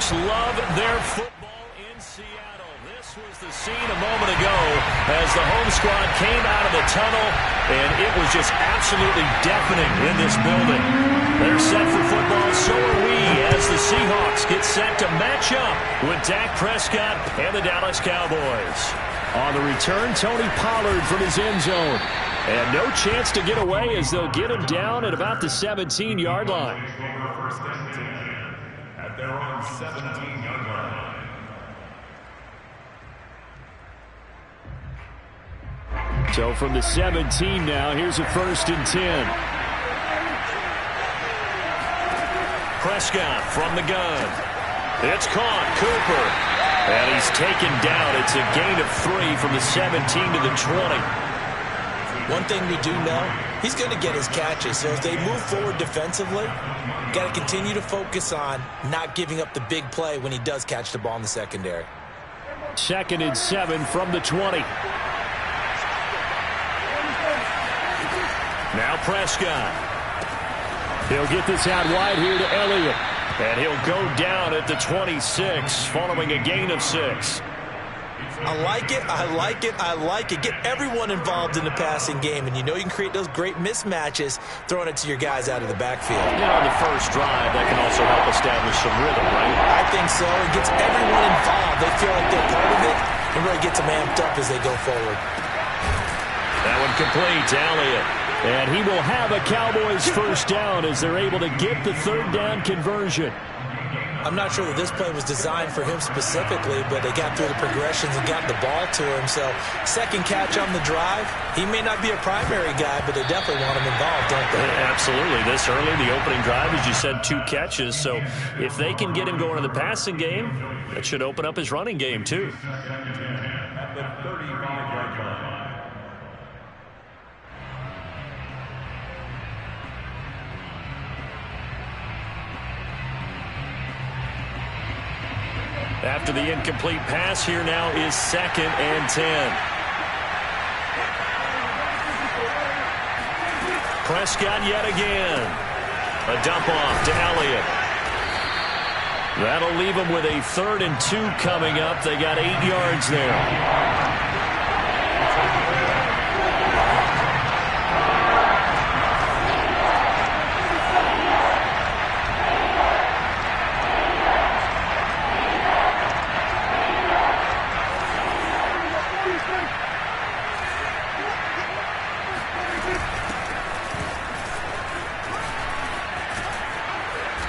Seahawks love their football in Seattle. This was the scene a moment ago as the home squad came out of the tunnel, and it was just absolutely deafening in this building. They're set for football, so are we, as the Seahawks get set to match up with Dak Prescott and the Dallas Cowboys. On the return, Tony Pollard from his end zone. And no chance to get away as they'll get him down at about the 17-yard line. At their own 17-yard line. So from the 17 now, here's a 1st and 10. Prescott from the gun. It's caught. Cooper. And he's taken down. It's a gain of 3 from the 17 to the 20. One thing we do know, he's going to get his catches. So as they move forward defensively, got to continue to focus on not giving up the big play when he does catch the ball in the secondary. 2nd and 7 from the 20. Now Prescott. He'll get this out wide here to Elliott. And he'll go down at the 26 following a gain of 6. I like it, I like it, I like it. Get everyone involved in the passing game, and you know you can create those great mismatches throwing it to your guys out of the backfield. On the first drive, that can also help establish some rhythm, right? I think so. It gets everyone involved. They feel like they're part of it and really gets them amped up as they go forward. That one complete to Elliott. And he will have a Cowboys first down as they're able to get the 3rd down conversion. I'm not sure that this play was designed for him specifically, but they got through the progressions and got the ball to him. So, 2nd catch on the drive. He may not be a primary guy, but they definitely want him involved, don't they? Absolutely. This early, the opening drive, as you said, 2 catches. So, if they can get him going in the passing game, that should open up his running game, too. At the 35-yard line. After the incomplete pass, here now is 2nd and 10. Prescott yet again. A dump off to Elliott. That'll leave them with a 3rd and 2 coming up. They got 8 yards there.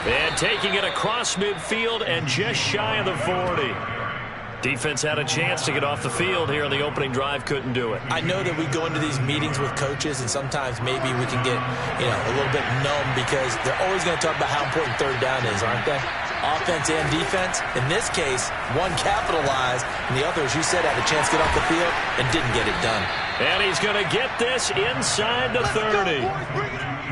And taking it across midfield and just shy of the 40. Defense had a chance to get off the field here on the opening drive, couldn't do it. I know that we go into these meetings with coaches, and sometimes maybe we can get, a little bit numb because they're always going to talk about how important 3rd down is, aren't they? Offense and defense. In this case, one capitalized, and the other, as you said, had a chance to get off the field and didn't get it done. And he's going to get this inside the 30.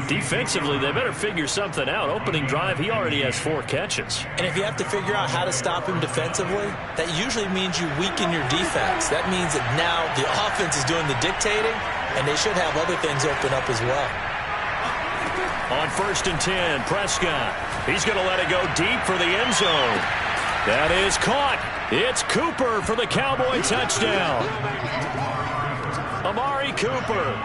Defensively, they better figure something out. Opening drive, he already has 4 catches. And if you have to figure out how to stop him defensively, that usually means you weaken your defense. That means that now the offense is doing the dictating, and they should have other things open up as well. On 1st and 10, Prescott. He's going to let it go deep for the end zone. That is caught. It's Cooper for the Cowboy touchdown. Amari Cooper,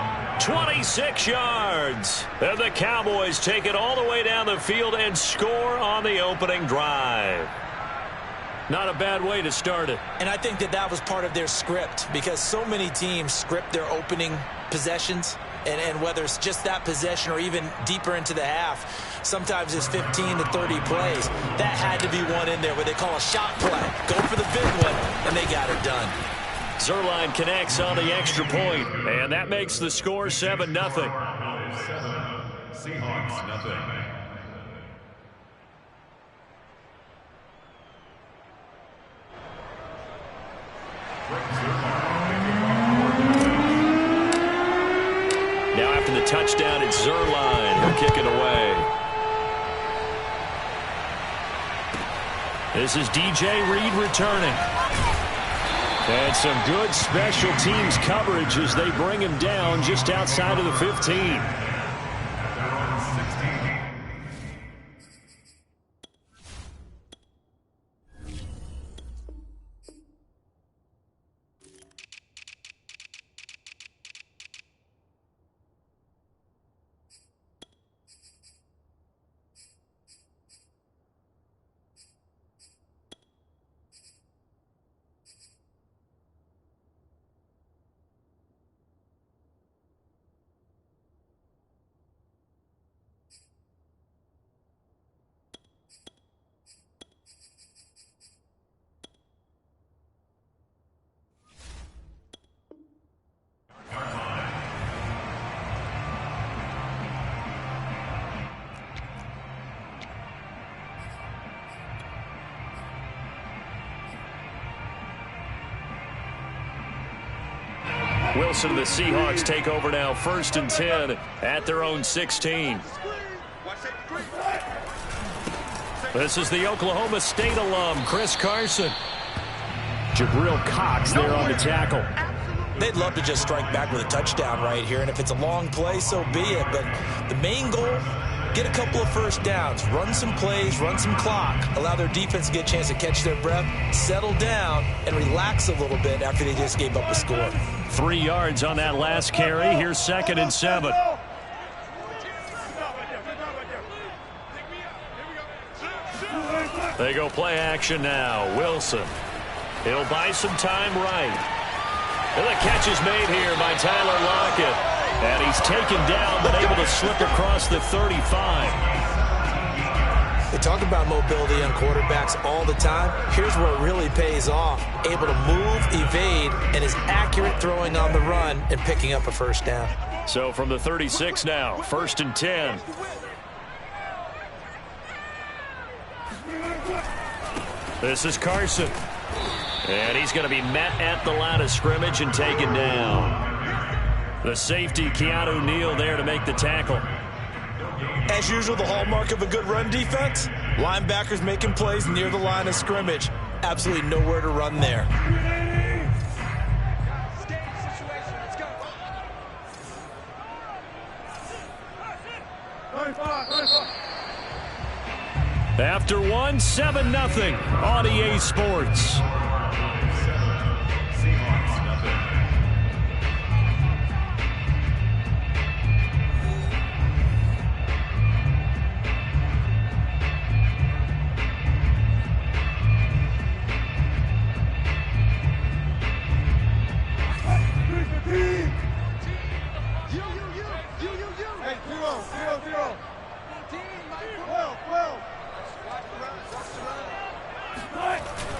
26 yards. And the Cowboys take it all the way down the field and score on the opening drive. Not a bad way to start it. And I think that was part of their script, because so many teams script their opening possessions, and whether it's just that possession or even deeper into the half, sometimes it's 15 to 30 plays. That had to be one in there where they call a shot play. Go for the big one, and they got it done. Zerline connects on the extra point, and that makes the score 7-0. Seahawks, nothing. Now after the touchdown, it's Zerline who'll kick it away. This is DJ Reed returning. And some good special teams coverage as they bring him down just outside of the 15. Wilson and the Seahawks take over now, 1st and 10 at their own 16. This is the Oklahoma State alum, Chris Carson. Jabril Cox there on the tackle. They'd love to just strike back with a touchdown right here, and if it's a long play, so be it. But the main goal, get a couple of first downs, run some plays, run some clock, allow their defense to get a chance to catch their breath, settle down, and relax a little bit after they just gave up a score. 3 yards on that last carry. Here's 2nd and 7. They go play action now. Wilson. He'll buy some time right. And the catch is made here by Tyler Lockett. And he's taken down, but able to slip across the 35. They talk about mobility on quarterbacks all the time. Here's where it really pays off. Able to move, evade, and is accurate throwing on the run and picking up a first down. So from the 36 now, 1st and 10. This is Carson. And he's going to be met at the line of scrimmage and taken down. The safety, Keanu Neal, there to make the tackle. As usual, the hallmark of a good run defense, linebackers making plays near the line of scrimmage. Absolutely nowhere to run there. After 1, 7-0 on EA Sports.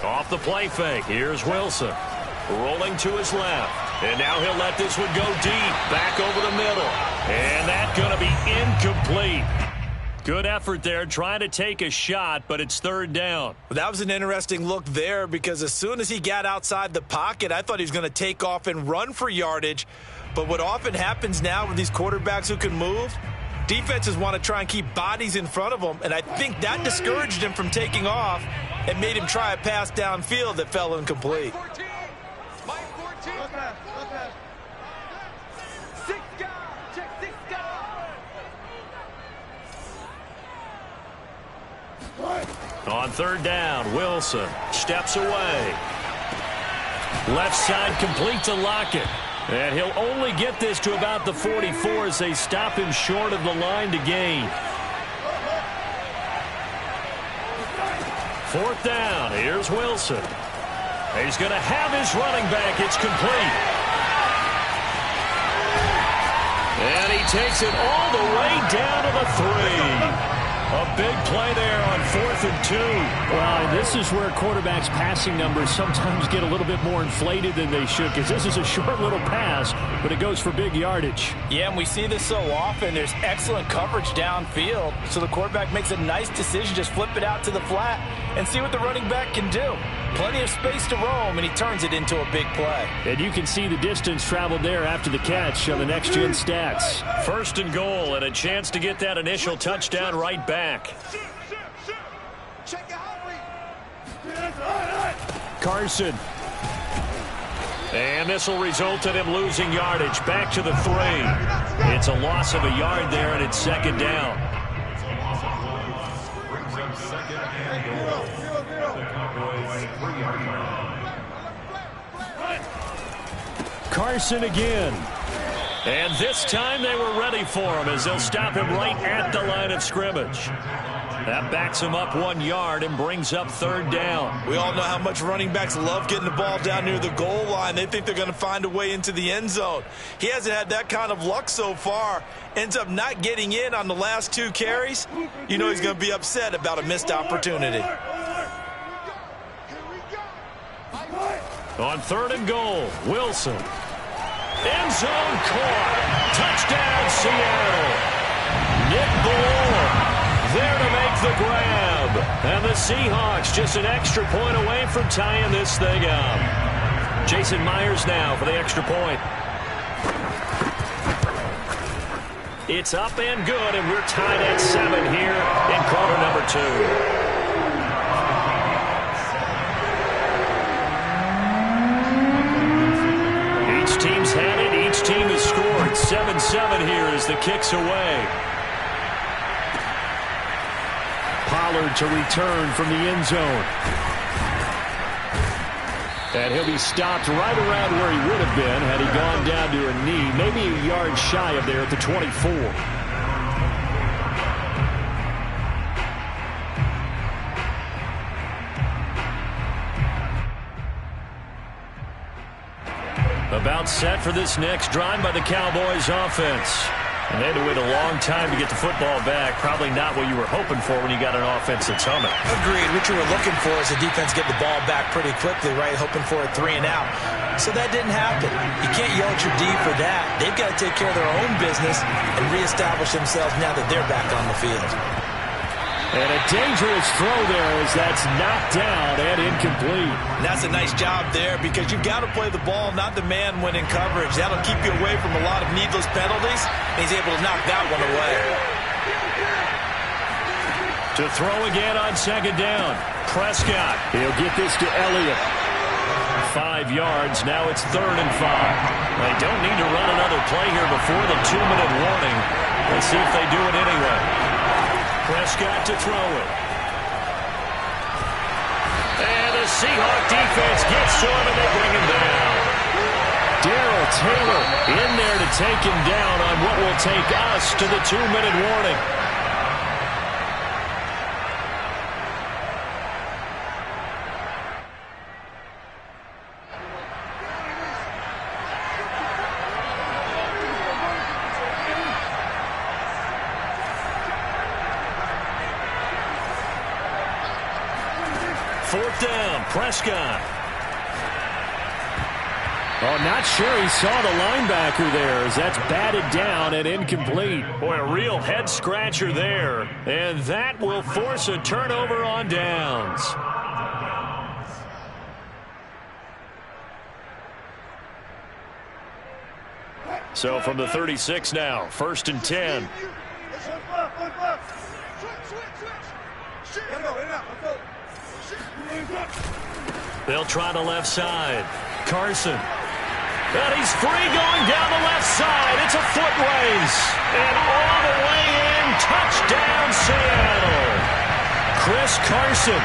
Off the play fake. Here's Wilson. Rolling to his left. And now he'll let this one go deep. Back over the middle. And that's going to be incomplete. Good effort there trying to take a shot, but it's 3rd down. Well, that was an interesting look there because as soon as he got outside the pocket, I thought he was going to take off and run for yardage. But what often happens now with these quarterbacks who can move, defenses want to try and keep bodies in front of them, and I think that discouraged him from taking off and made him try a pass downfield that fell incomplete. On 3rd down, Wilson steps away. Left side complete to Lockett. And he'll only get this to about the 44 as they stop him short of the line to gain. 4th down. Here's Wilson. He's going to have his running back. It's complete. And he takes it all the way down to the 3. A big play there on 4th and 2. Well, and this is where quarterbacks' passing numbers sometimes get a little bit more inflated than they should because this is a short little pass, but it goes for big yardage. Yeah, and we see this so often. There's excellent coverage downfield, so the quarterback makes a nice decision. Just flip it out to the flat and see what the running back can do. Plenty of space to roam, and he turns it into a big play. And you can see the distance traveled there after the catch on the next-gen stats. 1st and goal, and a chance to get that initial touchdown right back. Carson. And this will result in him losing yardage. Back to the 3. It's a loss of a yard there, and it's 2nd down. Carson again. And this time they were ready for him as they'll stop him right at the line of scrimmage. That backs him up 1 yard and brings up 3rd down. We all know how much running backs love getting the ball down near the goal line. They think they're going to find a way into the end zone. He hasn't had that kind of luck so far. Ends up not getting in on the last 2 carries. You know he's going to be upset about a missed opportunity. On 3rd and goal, Wilson. End zone caught. Touchdown, Seattle. Nick Ballore there to make the grab. And the Seahawks just an extra point away from tying this thing up. Jason Myers now for the extra point. It's up and good, and we're tied at 7 here in quarter number 2. Each team's had it. Each team has scored. 7-7 here as the kick's away. Pollard to return from the end zone. And he'll be stopped right around where he would have been had he gone down to a knee, maybe a yard shy of there at the 24. About set for this next drive by the Cowboys offense. And they had to wait a long time to get the football back. Probably not what you were hoping for when you got an offense that's humming. Agreed. What you were looking for is the defense get the ball back pretty quickly, right? Hoping for a 3 and out. So that didn't happen. You can't yell at your D for that. They've got to take care of their own business and reestablish themselves now that they're back on the field. And a dangerous throw there as that's knocked down and incomplete. And that's a nice job there because you've got to play the ball, not the man when in coverage. That'll keep you away from a lot of needless penalties, and he's able to knock that one away. To throw again on second down. Prescott. He'll get this to Elliott. 5 yards. Now it's 3rd and 5. They don't need to run another play here before the 2-minute warning. Let's see if they do it anyway. Prescott to throw it. And the Seahawk defense gets to him and they bring him down. Darrell Taylor in there to take him down on what will take us to the 2-minute warning. Fourth down, Prescott. Oh, not sure he saw the linebacker there as that's batted down and incomplete. Boy, a real head-scratcher there. And that will force a turnover on downs. So from the 36 now, 1st and 10. They'll try the left side. Carson. And he's free going down the left side. It's a foot race. And all the way in, touchdown Seattle. Chris Carson,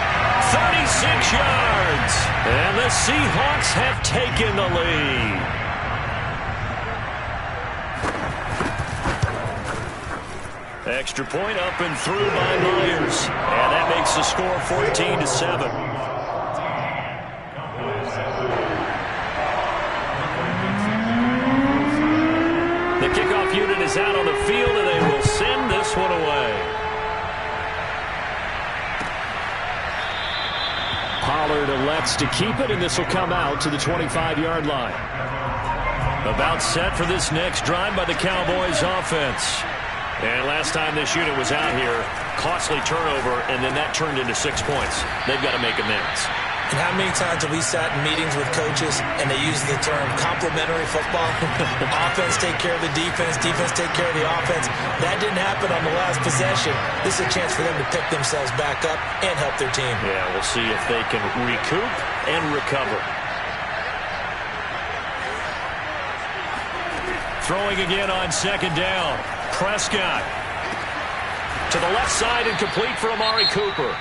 36 yards. And the Seahawks have taken the lead. Extra point up and through by Myers. And that makes the score 14-7. The kickoff unit is out on the field, and they will send this one away. Pollard elects to keep it, and this will come out to the 25-yard line. About set for this next drive by the Cowboys offense. And last time this unit was out here, costly turnover, and then that turned into 6 points. They've got to make amends. And how many times have we sat in meetings with coaches and they use the term complementary football? Offense take care of the defense, defense take care of the offense. That didn't happen on the last possession. This is a chance for them to pick themselves back up and help their team. Yeah, we'll see if they can recoup and recover. Throwing again on second down. Prescott to the left side and complete for Amari Cooper.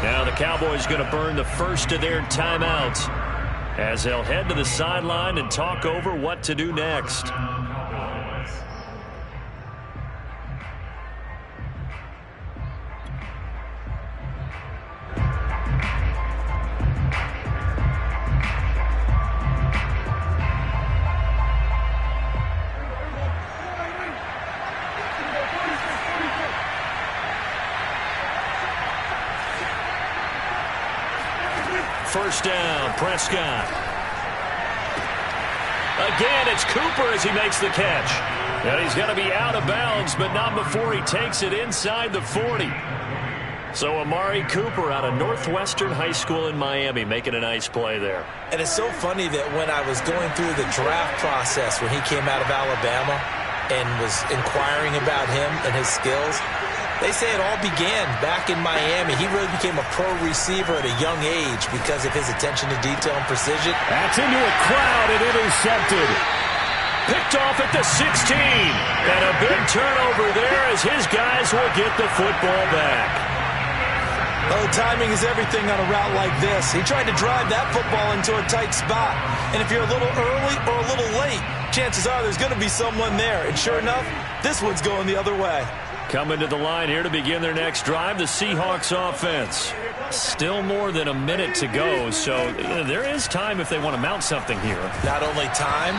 Now the Cowboys going to burn the first of their timeouts as they'll head to the sideline and talk over what to do next. First down, Prescott. Again, it's Cooper as he makes the catch. And he's going to be out of bounds, but not before he takes it inside the 40. So Amari Cooper out of Northwestern High School in Miami making a nice play there. And it's so funny that when I was going through the draft process when he came out of Alabama, and was inquiring about him and his skills. They say it all began back in Miami. He really became a pro receiver at a young age because of his attention to detail and precision. That's into a crowd and intercepted. Picked off at the 16. And a big turnover there as his guys will get the football back. Oh, timing is everything on a route like this. He tried to drive that football into a tight spot. And if you're a little early or a little late, chances are there's going to be someone there. And sure enough, this one's going the other way. Coming to the line here to begin their next drive, the Seahawks offense. Still more than a minute to go, so there is time if they want to mount something here. Not only time,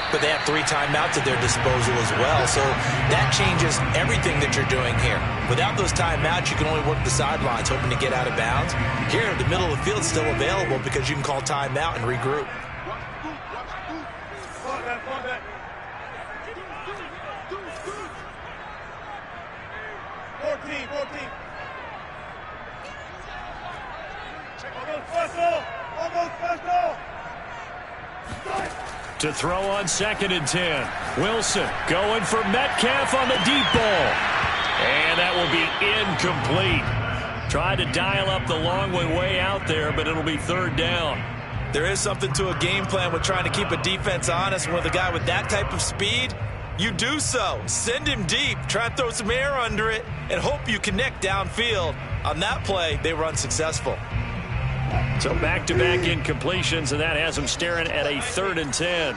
but they have 3 timeouts at their disposal as well, so that changes everything that you're doing here. Without those timeouts, you can only work the sidelines, hoping to get out of bounds. Here, the middle of the field is still available because you can call timeout and regroup. To throw on 2nd and 10. Wilson going for Metcalf on the deep ball. And that will be incomplete. Tried to dial up the long way out there, but it'll be 3rd down. There is something to a game plan with trying to keep a defense honest. With a guy with that type of speed, you do so. Send him deep, try to throw some air under it, and hope you connect downfield. On that play, they were unsuccessful. So back-to-back incompletions, and that has them staring at a 3rd and 10.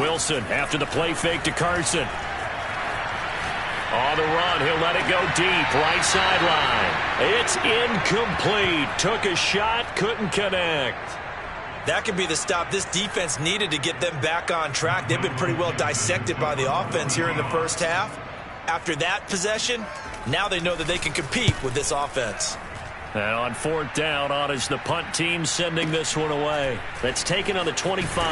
Wilson after the play fake to Carson. On the run, he'll let it go deep, right sideline. It's incomplete. Took a shot, couldn't connect. That could be the stop this defense needed to get them back on track. They've been pretty well dissected by the offense here in the first half. After that possession, now they know that they can compete with this offense. And on 4th down, on is the punt team sending this one away. That's taken on the 25.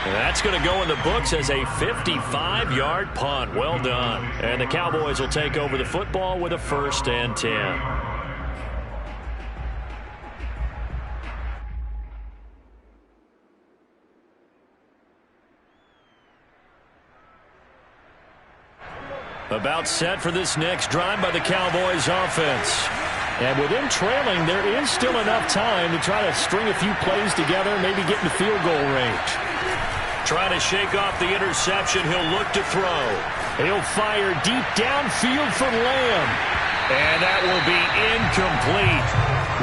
And that's going to go in the books as a 55-yard punt. Well done. And the Cowboys will take over the football with a 1st and 10. About set for this next drive by the Cowboys offense. And with them trailing, there is still enough time to try to string a few plays together, maybe get in the field goal range. Trying to shake off the interception. He'll look to throw. He'll fire deep downfield for Lamb. And that will be incomplete.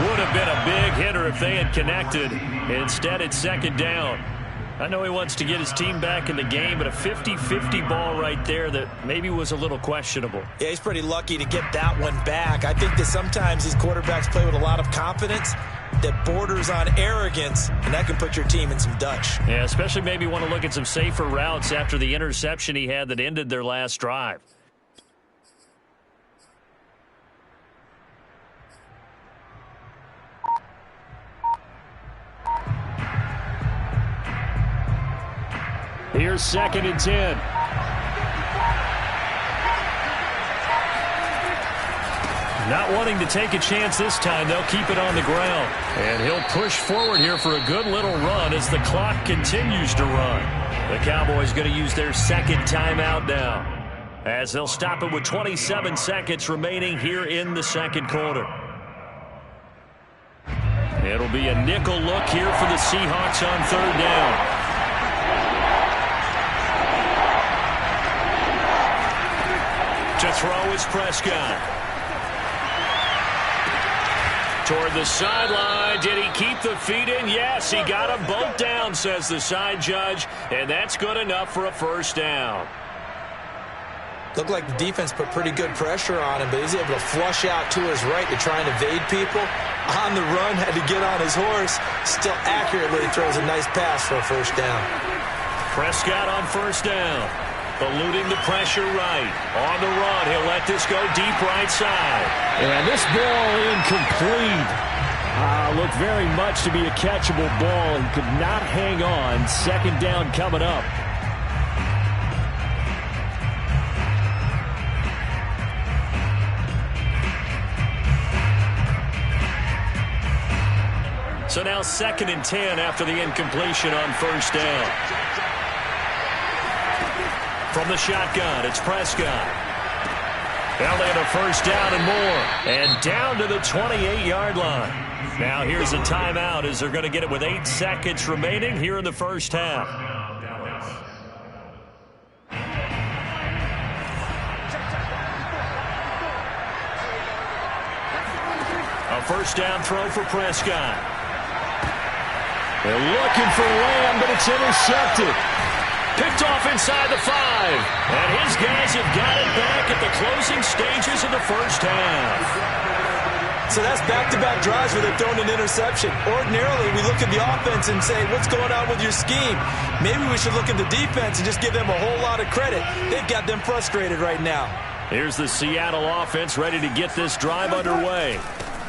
Would have been a big hitter if they had connected. Instead, it's 2nd down. I know he wants to get his team back in the game, but a 50-50 ball right there that maybe was a little questionable. Yeah, he's pretty lucky to get that one back. I think that sometimes these quarterbacks play with a lot of confidence that borders on arrogance, and that can put your team in some Dutch. Yeah, especially maybe want to look at some safer routes after the interception he had that ended their last drive. Here's 2nd and 10. Not wanting to take a chance this time, they'll keep it on the ground. And he'll push forward here for a good little run as the clock continues to run. The Cowboys going to use their 2nd timeout now, as they'll stop it with 27 seconds remaining here in the 2nd quarter. It'll be a nickel look here for the Seahawks on 3rd down. To throw is Prescott. Toward the sideline. Did he keep the feet in? Yes, he got them both down, says the side judge. And that's good enough for a 1st down. Looked like the defense put pretty good pressure on him, but he's able to flush out to his right to try and evade people. On the run, had to get on his horse. Still accurately throws a nice pass for a 1st down. Prescott on 1st down. Eluding the pressure right. On the run, he'll let this go deep right side. And this ball incomplete. Looked very much to be a catchable ball. He could not hang on. 2nd down coming up. now 2nd and 10 after the incompletion on first down. From the shotgun, it's Prescott. They'll land a first down and more. And down to the 28-yard line. Now here's a timeout as they're going to get it with 8 seconds remaining here in the first half. A first down throw for Prescott. They're looking for Lamb, but it's intercepted. Picked off inside the 5. And his guys have got it back at the closing stages of the first half. So that's back-to-back drives where they've thrown an interception. Ordinarily, we look at the offense and say, what's going on with your scheme? Maybe we should look at the defense and just give them a whole lot of credit. They've got them frustrated right now. Here's the Seattle offense ready to get this drive underway.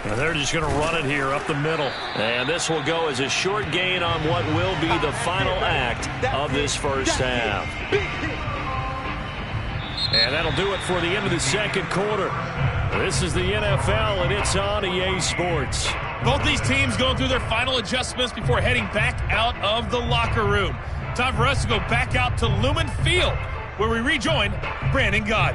And they're just going to run it here up the middle. And this will go as a short gain on what will be the final act of this first half. And that'll do it for the end of the second quarter. This is the NFL, and it's on EA Sports. Both these teams going through their final adjustments before heading back out of the locker room. Time for us to go back out to Lumen Field, where we rejoin Brandon Gott.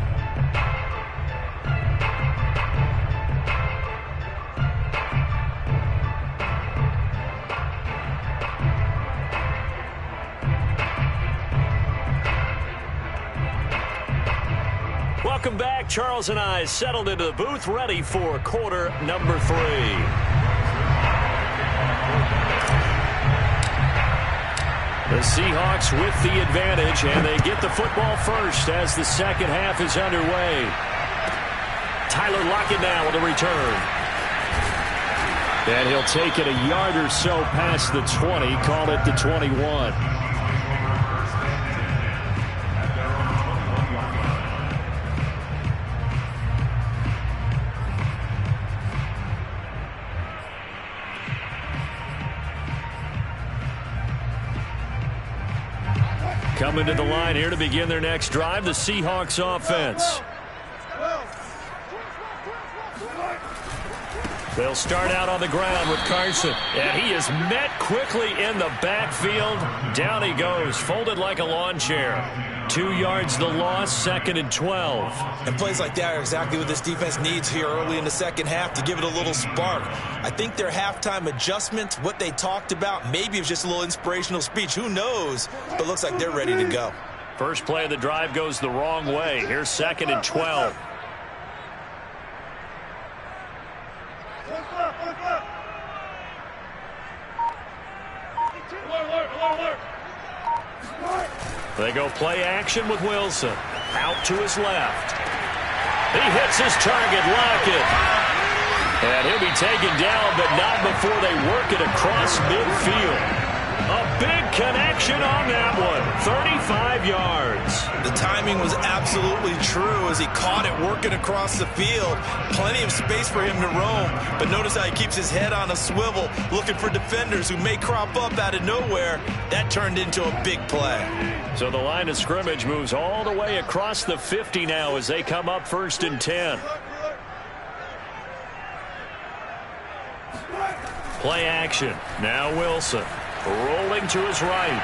Welcome back. Charles and I settled into the booth, ready for quarter number 3. The Seahawks with the advantage, and they get the football first as the second half is underway. Tyler Lockett now with a return. And he'll take it a yard or so past the 20, call it the 21. Coming to the line here to begin their next drive, the Seahawks offense. They'll start out on the ground with Carson. And he is met quickly in the backfield. Down he goes, folded like a lawn chair. 2 yards the loss, 2nd and 12. And plays like that are exactly what this defense needs here early in the second half to give it a little spark. I think their halftime adjustment, what they talked about, maybe it was just a little inspirational speech. Who knows? But looks like they're ready to go. First play of the drive goes the wrong way. Here's 2nd and 12. They go play action with Wilson. Out to his left. He hits his target, Lockett. And he'll be taken down, but not before they work it across midfield. A big connection on that one. 35 yards. The timing was absolutely true as he caught it working across the field. Plenty of space for him to roam, but notice how he keeps his head on a swivel, looking for defenders who may crop up out of nowhere. That turned into a big play. So the line of scrimmage moves all the way across the 50 now as they come up 1st and 10. Play action. Now Wilson. Rolling to his right.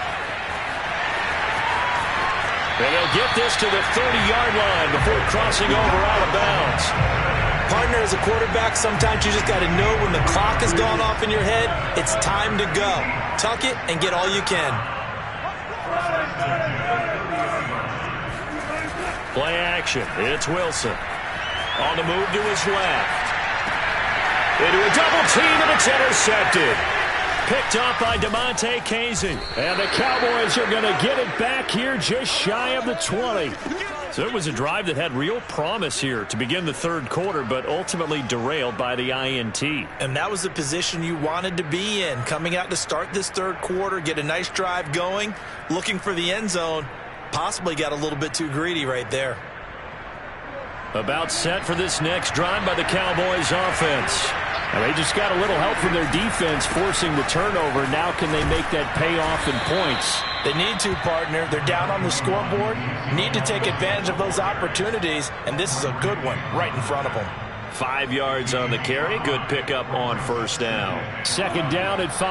And they'll get this to the 30-yard line before crossing over out of bounds. Partner, as a quarterback, sometimes you just got to know when the clock has gone off in your head, it's time to go. Tuck it and get all you can. Play action. It's Wilson. On the move to his left. Into a double team, and it's intercepted. Picked up by DeMonte Casey. And the Cowboys are going to get it back here just shy of the 20. So it was a drive that had real promise here to begin the third quarter, but ultimately derailed by the INT. And that was the position you wanted to be in. Coming out to start this third quarter, get a nice drive going, looking for the end zone. Possibly got a little bit too greedy right there. About set for this next drive by the Cowboys offense. And they just got a little help from their defense forcing the turnover. Now can they make that pay off in points? They need to, partner. They're down on the scoreboard. Need to take advantage of those opportunities. And this is a good one right in front of them. 5 yards on the carry. Good pickup on first down. Second down at 5.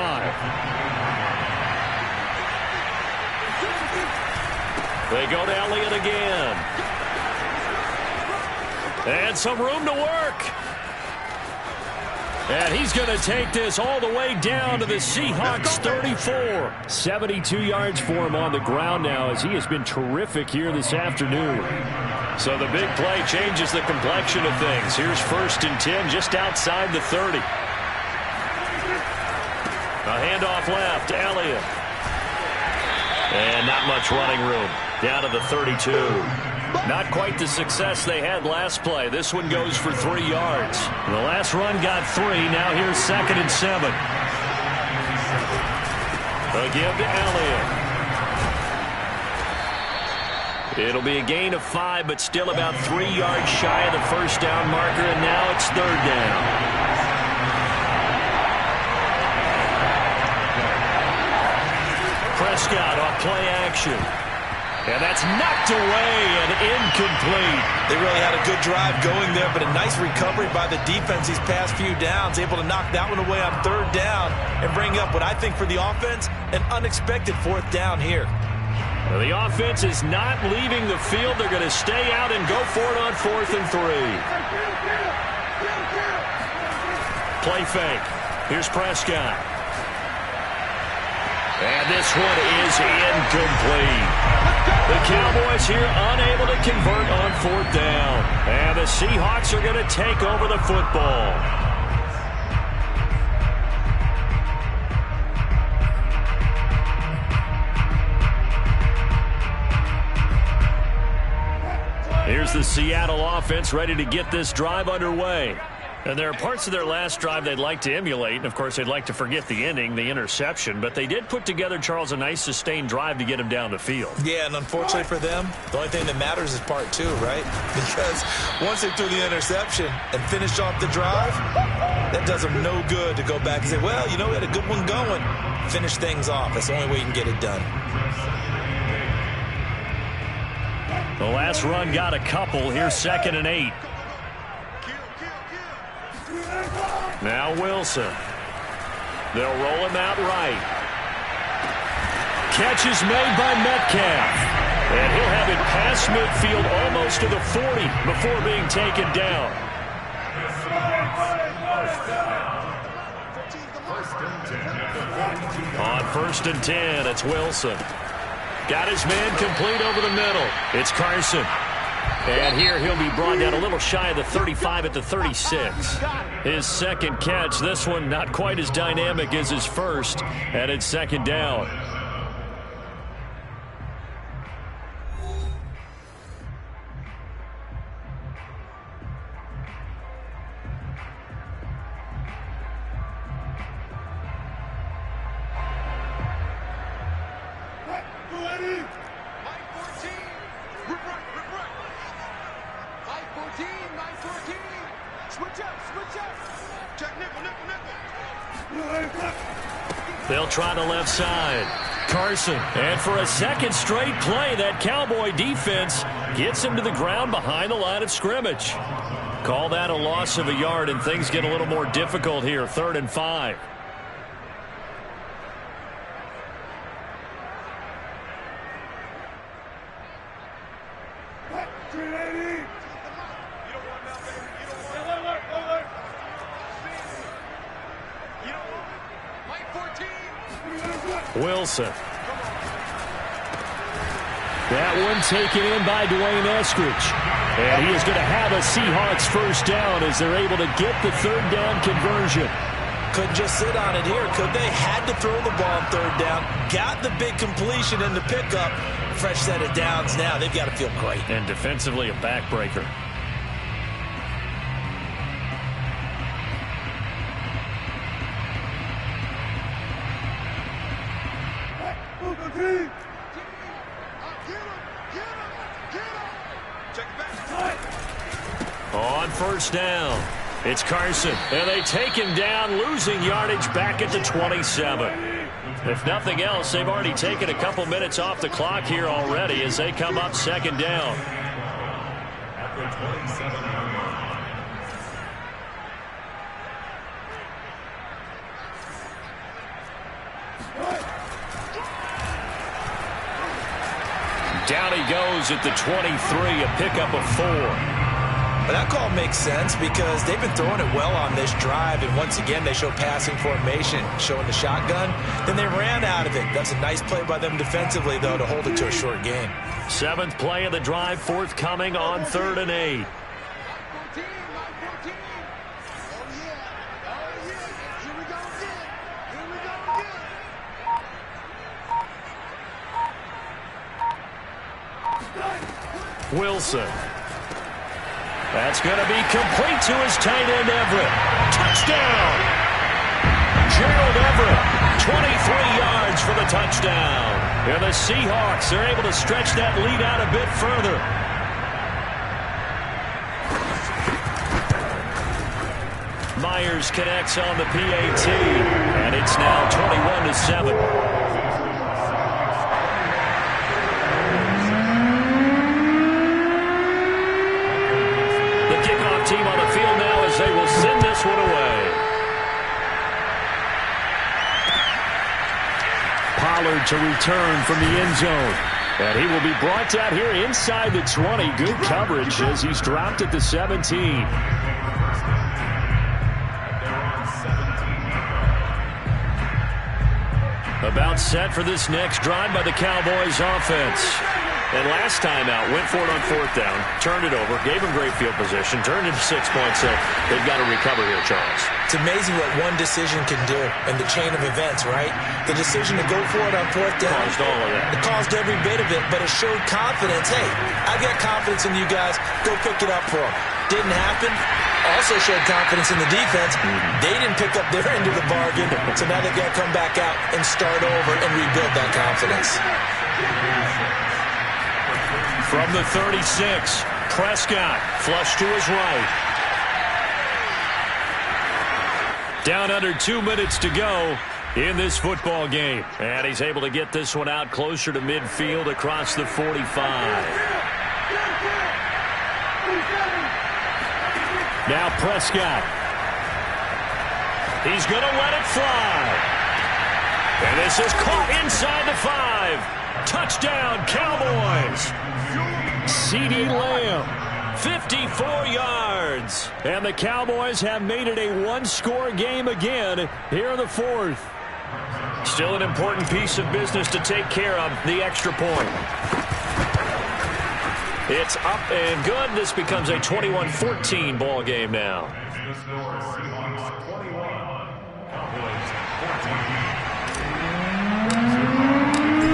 They go to Elliott again. And some room to work. And he's going to take this all the way down to the Seahawks 34. 72 yards for him on the ground now as he has been terrific here this afternoon. So the big play changes the complexion of things. Here's 1st and 10 just outside the 30. A handoff left, Elliott. And not much running room. Down to the 32. Not quite the success they had last play. This one goes for 3 yards. The last run got 3. Now here's 2nd and 7. A give to Elliott. It'll be a gain of 5, but still about 3 yards shy of the first down marker, and now it's 3rd down. Prescott off play action. And that's knocked away and incomplete. They really had a good drive going there, but a nice recovery by the defense these past few downs. Able to knock that one away on 3rd down and bring up what I think for the offense, an unexpected 4th down here. Well, the offense is not leaving the field. They're going to stay out and go for it on 4th and 3. Play fake. Here's Prescott. And this one is incomplete. The Cowboys here unable to convert on 4th down. And the Seahawks are going to take over the football. Here's the Seattle offense ready to get this drive underway. And there are parts of their last drive they'd like to emulate. And, of course, they'd like to forget the ending, the interception. But they did put together, Charles, a nice sustained drive to get him down the field. Yeah, and unfortunately for them, the only thing that matters is part 2, right? Because once they threw the interception and finished off the drive, that does them no good to go back and say, well, you know, we had a good one going. Finish things off. That's the only way you can get it done. The last run got a couple. Here's 2nd and 8. Now Wilson. They'll roll him out right. Catch is made by Metcalf. And he'll have it past midfield almost to the 40 before being taken down. On 1st and 10, it's Wilson. Got his man complete over the middle. It's Carson. And here he'll be brought down a little shy of the 35 at the 36. His 2nd catch. This one not quite as dynamic as his first. And it's 2nd down. They'll try the left side. Carson. And for a 2nd straight play, that Cowboy defense gets him to the ground behind the line of scrimmage. Call that a loss of a yard, and things get a little more difficult here. 3rd and 5. Wilson. That one taken in by Dwayne Eskridge. And he is going to have a Seahawks 1st down as they're able to get the 3rd down conversion. Couldn't just sit on it here, could they? Had to throw the ball on 3rd down. Got the big completion in the pickup. Fresh set of downs now. They've got to feel great. And defensively a backbreaker. On 1st down, it's Carson. And they take him down, losing yardage back at the 27. If nothing else, they've already taken a couple minutes off the clock here already as they come up 2nd down. goes at the 23, a pickup of 4. But that call makes sense because they've been throwing it well on this drive, and once again they show passing formation, showing the shotgun. Then they ran out of it. That's a nice play by them defensively, though, to hold it to a short game. 7th play of the drive, forthcoming on 3rd and 8. Wilson. That's going to be complete to his tight end, Everett. Touchdown! Gerald Everett, 23 yards for the touchdown. And the Seahawks are able to stretch that lead out a bit further. Myers connects on the PAT, and it's now 21-7. Team on the field now as they will send this one away. Pollard to return from the end zone. And he will be brought down here inside the 20. Good coverage as he's dropped at the 17. About set for this next drive by the Cowboys offense. And last time out, went for it on 4th down, turned it over, gave him great field position, turned into 6 points. So they've got to recover here, Charles. It's amazing what one decision can do in the chain of events, right? The decision to go for it on 4th down. Caused all of that. It caused every bit of it, but it showed confidence. Hey, I've got confidence in you guys. Go pick it up for them. Didn't happen. Also showed confidence in the defense. They didn't pick up their end of the bargain, so now they've got to come back out and start over and rebuild that confidence. From the 36, Prescott flush to his right. Down under 2 minutes to go in this football game. And he's able to get this one out closer to midfield across the 45. Now Prescott. He's going to let it fly. And this is caught inside the 5. Touchdown, Cowboys. CeeDee Lamb, 54 yards. And the Cowboys have made it a one-score game again here in the 4th. Still an important piece of business to take care of, the extra point. It's up and good. This becomes a 21-14 ball game now. The score is Seahawks 21, Cowboys 14.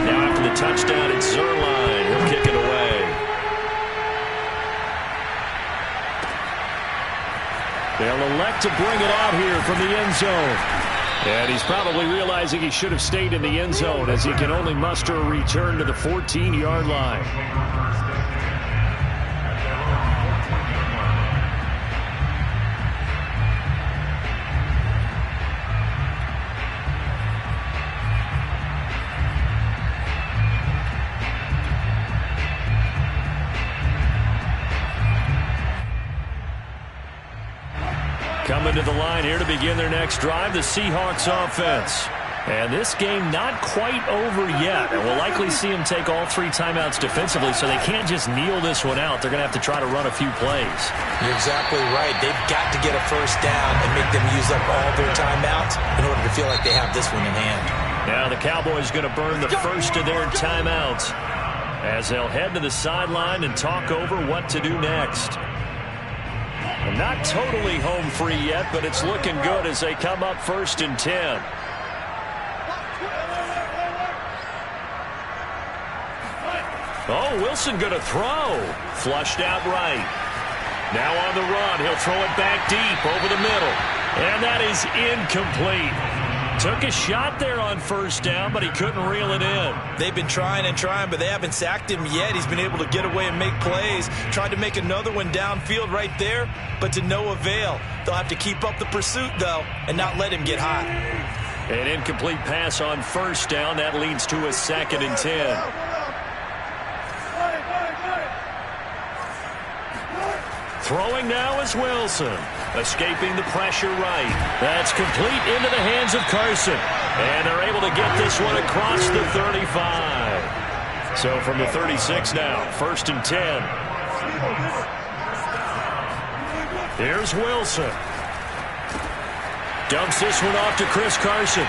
Now after the touchdown, it's Zerline. He'll kick it away. They'll elect to bring it out here from the end zone. And he's probably realizing he should have stayed in the end zone as he can only muster a return to the 14-yard line. Coming to the line here to begin their next drive, the Seahawks offense. And this game not quite over yet. And we'll likely see them take all 3 timeouts defensively, so they can't just kneel this one out. They're going to have to try to run a few plays. You're exactly right. They've got to get a first down and make them use up all their timeouts in order to feel like they have this one in hand. Now the Cowboys going to burn the first of their timeouts as they'll head to the sideline and talk over what to do next. Not totally home free yet, but it's looking good as they come up 1st and 10. Oh, Wilson going to throw. Flushed out right. Now on the run. He'll throw it back deep over the middle. And that is incomplete. Took a shot there on 1st down, but he couldn't reel it in. They've been trying and trying, but they haven't sacked him yet. He's been able to get away and make plays. Tried to make another one downfield right there, but to no avail. They'll have to keep up the pursuit, though, and not let him get hot. An incomplete pass on 1st down. That leads to a 2nd and 10. Throwing now is Wilson. Escaping the pressure right. That's complete into the hands of Carson. And they're able to get this one across the 35. So from the 36 now, 1st and 10. Here's Wilson. Dumps this one off to Chris Carson.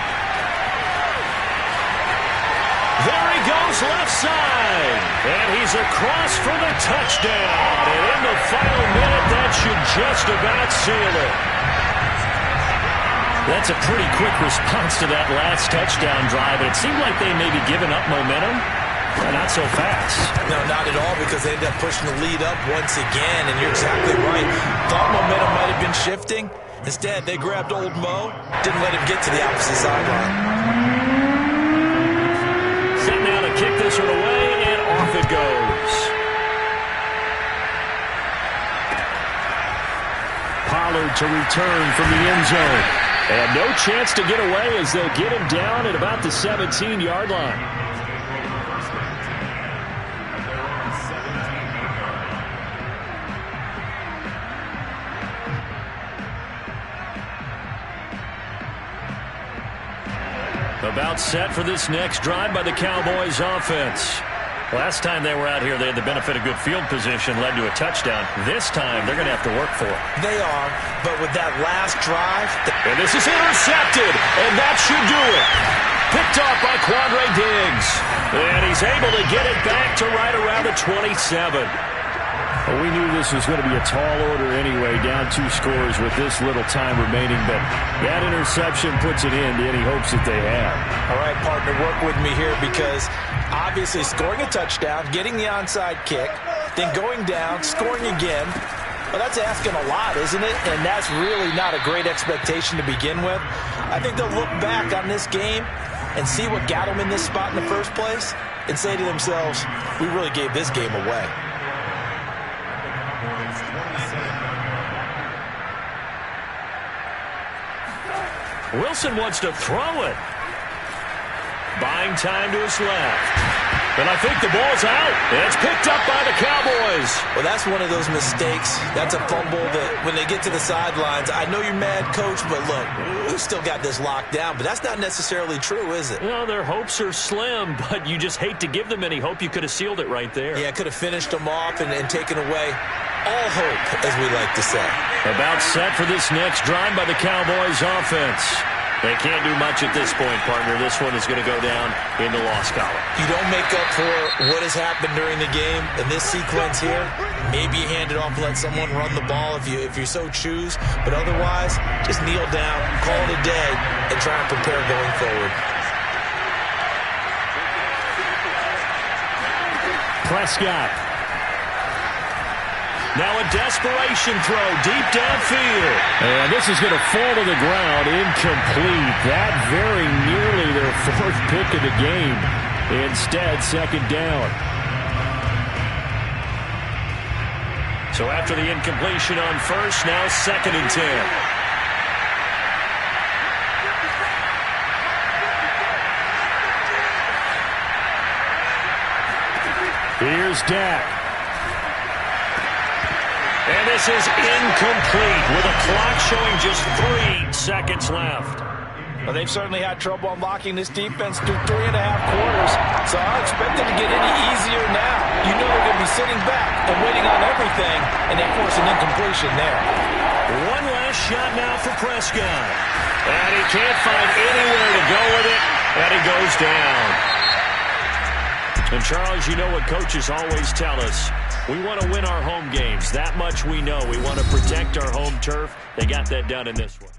There he goes, left side. And he's across for the touchdown. And in the final minute, that should just about seal it. That's a pretty quick response to that last touchdown drive. And it seemed like they may be giving up momentum. But not so fast. No, not at all, because they ended up pushing the lead up once again. And you're exactly right. Thought momentum might have been shifting. Instead, they grabbed old Mo, didn't let him get to the opposite sideline. Set now to kick this one away, and off it goes. Pollard to return from the end zone. And no chance to get away as they'll get him down at about the 17-yard line. About set for this next drive by the Cowboys offense. Last time they were out here, they had the benefit of good field position, led to a touchdown. This time, they're going to have to work for it. They are, but with that last drive... And this is intercepted, and that should do it. Picked off by Quandre Diggs. And he's able to get it back to right around the 27. Well, we knew this was going to be a tall order anyway, down 2 scores with this little time remaining, but that interception puts it in to any hopes that they have. All right, partner, work with me here, because obviously scoring a touchdown, getting the onside kick, then going down, scoring again, well, that's asking a lot, isn't it? And that's really not a great expectation to begin with. I think they'll look back on this game and see what got them in this spot in the first place and say to themselves, we really gave this game away. Wilson wants to throw it. Buying time to his left. And I think the ball's out. And it's picked up by the Cowboys. Well, that's one of those mistakes. That's a fumble that when they get to the sidelines, I know you're mad, Coach, but look, we've still got this locked down. But that's not necessarily true, is it? No, their hopes are slim, but you just hate to give them any hope. You could have sealed it right there. Yeah, could have finished them off and taken away all hope, as we like to say. About set for this next drive by the Cowboys offense. They can't do much at this point, partner. This one is going to go down in the loss column. You don't make up for what has happened during the game. In this sequence here, maybe you hand it off and let someone run the ball if you so choose. But otherwise, just kneel down, call it a day, and try and prepare going forward. Prescott. Now a desperation throw deep downfield. And this is going to fall to the ground, incomplete. That very nearly their 4th pick of the game. Instead, 2nd down. So after the incompletion on 1st, now 2nd and 10. Here's Dak. And this is incomplete with a clock showing just 3 seconds left. Well, they've certainly had trouble unlocking this defense through 3.5 quarters, so I expect it to get any easier now. You know they're going to be sitting back and waiting on everything, and they force an incompletion there. One last shot now for Prescott. And he can't find anywhere to go with it, and he goes down. And, Charles, you know what coaches always tell us. We want to win our home games. That much we know. We want to protect our home turf. They got that done in this one.